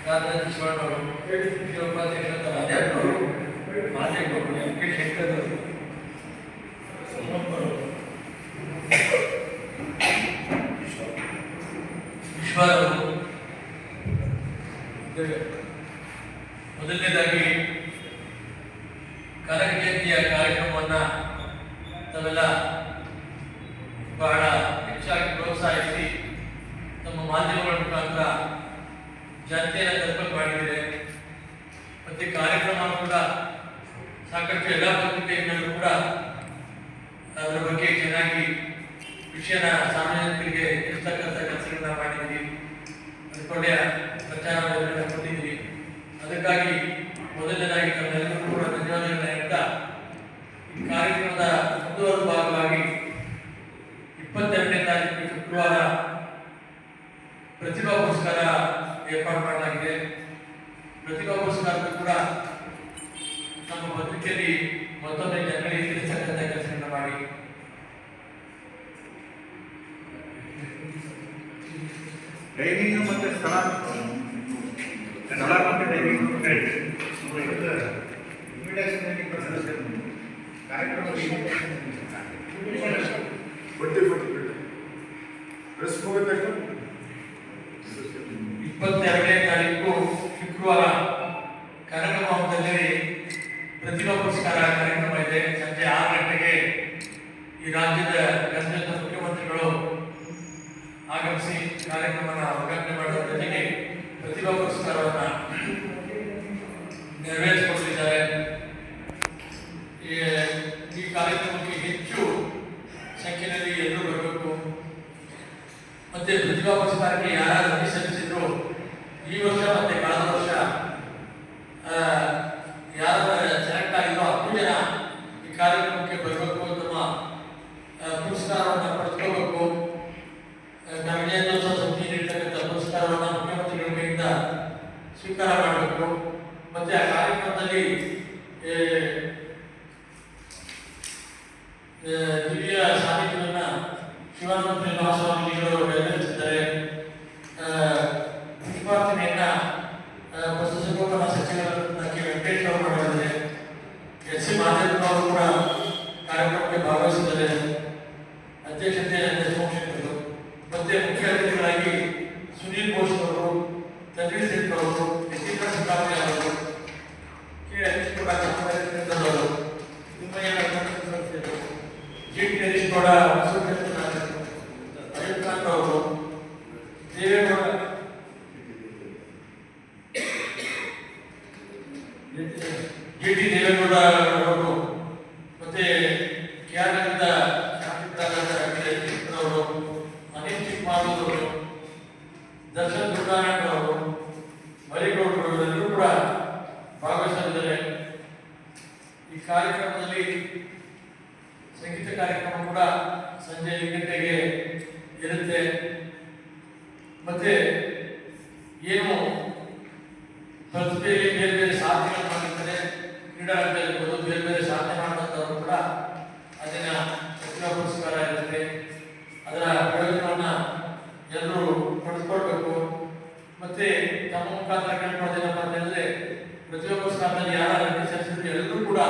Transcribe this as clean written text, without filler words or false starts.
ರಾಜರಾಜ ಶಿವಣ್ಣವರು, ಶಿವೋಪಾಧ್ಯಕ್ಷ ರಾಜಣ್ಣವರು, ಮಾದೇವರು, ಎಂ ಕೆ ಶಂಕರವರು, ವಿಶ್ವರವರು. ಮೊದಲನೇದಾಗಿ ಕನಕ ಜಯಂತಿಯ ಕಾರ್ಯಕ್ರಮವನ್ನು ತಾವೆಲ್ಲ ಬಹಳ ಹೆಚ್ಚಾಗಿ ಪ್ರೋತ್ಸಾಹಿಸಿ ತಮ್ಮ ಮಾಧ್ಯಮಗಳ ಮುಖಾಂತರ ಜನತೆಯನ್ನು ತಲುಪಲು ಮಾಡಿದ್ದಾರೆ. ಮತ್ತು ಕಾರ್ಯಕ್ರಮ ಕೂಡ ಸಾಕಷ್ಟು ಎಲ್ಲ ಪತ್ರಿಕೆಗಳಲ್ಲೂ ಕೂಡ ಅದರ ಬಗ್ಗೆ ಚೆನ್ನಾಗಿ ವಿಷಯನ ಸಾರ್ವಜನಿಕರಿಗೆ ತಿಳಿಸ್ತಕ್ಕಂಥ ಕೆಲಸಗಳನ್ನ ಮಾಡಿದ್ದೀವಿ. ಅದಕ್ಕೊಂಡೆ ಪ್ರಚಾರವನ್ನು ಕೊಟ್ಟಿದ್ದೀವಿ. ಅದಕ್ಕಾಗಿ ಮೊದಲನೇದಾಗಿ ತಮ್ಮೆಲ್ಲರಿಗೂ ಕೂಡ ಧನ್ಯವಾದಗಳನ್ನ ಹೇಳ್ತಾ, ಈ ಕಾರ್ಯಕ್ರಮದ ಮುಂದುವರೆದ ಭಾಗವಾಗಿ 22ನೇ ತಾರೀಕು ಶುಕ್ರವಾರ ಪ್ರತಿಭಾ ಪುರಸ್ಕಾರ ಏರ್ಪಾಡು ಮಾಡಲಾಗಿದೆ. ಪ್ರತಿಭಾ ಪುರಸ್ಕಾರಕ್ಕೂ ಕೂಡ ನಮ್ಮ ಪತ್ರಿಕೆಯಲ್ಲಿ ಮತ್ತೊಮ್ಮೆ ಜನಗಳಿಗೆ ತಿಳಿಸತಕ್ಕಂಥ ಕೆಲಸಗಳನ್ನ ಮಾಡಿ ಟ್ರೈನಿಂಗ್ ಮತ್ತೆ ಸ್ಥಳ ಮತ್ತೆ ಟ್ರೈನಿಂಗ್ ಕಾರ್ಯಕ್ರಮ ಬಡ್ಡಿ 22ನೇ ತಾರೀಕು ಶುಕ್ರವಾರ ಕನಕ ಭವನದಲ್ಲಿ ಪ್ರತಿಭಾ ಪುರಸ್ಕಾರ ಕಾರ್ಯಕ್ರಮ ಇದೆ. ಸಂಜೆ 6 ಗಂಟೆಗೆ ಈ ರಾಜ್ಯದ ಗಣ್ಯರ ಮುಖ್ಯಮಂತ್ರಿಗಳು ಆಗಮಿಸಿ ಕಾರ್ಯಕ್ರಮವನ್ನು ಉದ್ಘಾಟನೆ ಮಾಡುವ ಜೊತೆಗೆ ಪ್ರತಿಭಾ ಪುರಸ್ಕಾರವನ್ನು ನೆರವೇರಿಸಿಕೊಂಡಿದ್ದಾರೆ. ಈ ಕಾರ್ಯಕ್ರಮಕ್ಕೆ ಹೆಚ್ಚು ಸಂಖ್ಯೆಯಲ್ಲಿ ಎಲ್ಲರೂ ಬರಬೇಕು. ಮತ್ತೆ ಪ್ರತಿಭಾ ಪುರಸ್ಕಾರಕ್ಕೆ ಯಾರು ಅರ್ಜಿ ಸಲ್ಲಿಸಿದ್ರು ಈ ವರ್ಷ ಮತ್ತೆ ಕಳೆದ ವರ್ಷ ಯಾರು ಸೆಲೆಕ್ಟ್ ಆಗಿರೋ 10 ಜನ ಈ ಕಾರ್ಯಕ್ರಮಕ್ಕೆ ಬರಬೇಕು. ತಮ್ಮ ಪುರಸ್ಕಾರವನ್ನು ಪಡೆದುಕೋಬೇಕು. ವಿಜಯೋತ್ಸವ ಸಮಿತಿ ನೀಡತಕ್ಕಂಥ ಪುರಸ್ಕಾರವನ್ನು ಮುಖ್ಯಮಂತ್ರಿಗಳ ಕೈಯಿಂದ ಸ್ವೀಕಾರ ಮಾಡಬೇಕು. ಮತ್ತೆ ಆ ಕಾರ್ಯಕ್ರಮದಲ್ಲಿ ದಿವ್ಯ ಸಾನ್ನಿಧ್ಯವನ್ನ ಶಿವಾನಂದ ಮಹಾಸ್ವಾಮಿಗಳು ನೆರವೇರಿಸಿದ್ದಾರೆ. ಪುಷ್ಪಾರ್ಚನೆಯನ್ನ ಪಶುಸಂಗೋಪನಾ ಸಚಿವರ ಕೆ ವೆಂಕಟೇಶ್ ಅವರು ಮಾಡಿದ್ದಾರೆ. ಎಸ್ ಸಿ ಮಾದೇವನವರು ಕೂಡ ಕಾರ್ಯಕ್ರಮಕ್ಕೆ ಭಾಗವಹಿಸಿದ್ದಾರೆ. ಅಧ್ಯಕ್ಷತೆ ಸೋಮಶೇಖರ್ ಮತ್ತೆ ಮುಖ್ಯ ಅತಿಥಿಗಳಾಗಿ ಸುನೀಲ್ ಘೋಷ್ ಅವರು, ತನ್ವೀರ್ ಸೇಠ್ ಅವರು, ಯತೀಂದ್ರ ಸಿಂಗಾಪುರಿ ಅವರು, ಕೆ ಹರೀಶ್ ಗೌಡ ಅವರು, ತಿಮ್ಮಯ್ಯ ಜಿ ಟಿ ಹರೀಶ್ ಗೌಡ, ಅಯ್ಯಪ್ಕಾಂತ್ ಅವರು, ದೇವೇಗೌಡ ಜಿ ಟಿ ದೇವೇಗೌಡ ಅವರು, ಮತ್ತೆ ಕ್ಯಾನದ ಶಾಸಕರಾದ ಅನಿಲ್ ಚಿಕ್ಕಮಾಲೂರು ಅವರು, ದರ್ಶನ್ ದುರ್ಗಾನಂದ ಅವರು, ಮರಿಗೌಡರು ಎಲ್ಲರೂ ಕೂಡ ಭಾಗವಹಿಸಲಿದ್ದಾರೆ. ಈ ಕಾರ್ಯಕ್ರಮದಲ್ಲಿ ಸಂಗೀತ ಕಾರ್ಯಕ್ರಮ ಕೂಡ ಸಂಜೆ 5 ಗಂಟೆಗೆ ಇರುತ್ತೆ. ಮತ್ತೆ ಏನು ಸ್ಪರ್ಧೆಯಲ್ಲಿ ಬೇರೆ ಬೇರೆ ಸಾಧನೆಗಳು ಮಾಡಿರ್ತಾರೆ, ಕ್ರೀಡಾರಂಗದಲ್ಲಿ ಬೇರೆ ಬೇರೆ ಸಾಧನೆ ಮಾಡುವಂಥವ್ರು ಕೂಡ ಅದನ್ನ ಪ್ರತಿಭಾ ಪುರಸ್ಕಾರ ಇರುತ್ತೆ. ಅದರ ಪ್ರಯೋಜನವನ್ನು ಎಲ್ಲರೂ ಪಡೆದುಕೊಳ್ಬೇಕು. ಮತ್ತೆ ತಮ್ಮ ಮುಖಾಂತರ ಕೇಳ್ಕೊಳ್ಳೋದೇನಪ್ಪ ಅಂತಂದ್ರೆ, ಪ್ರತಿಭಾ ಪುರಸ್ಕಾರದಲ್ಲಿ ಯಾರು ಅರ್ಜಿ ಸಲ್ಲಿಸಿದ್ರು ಎಲ್ಲರೂ ಕೂಡ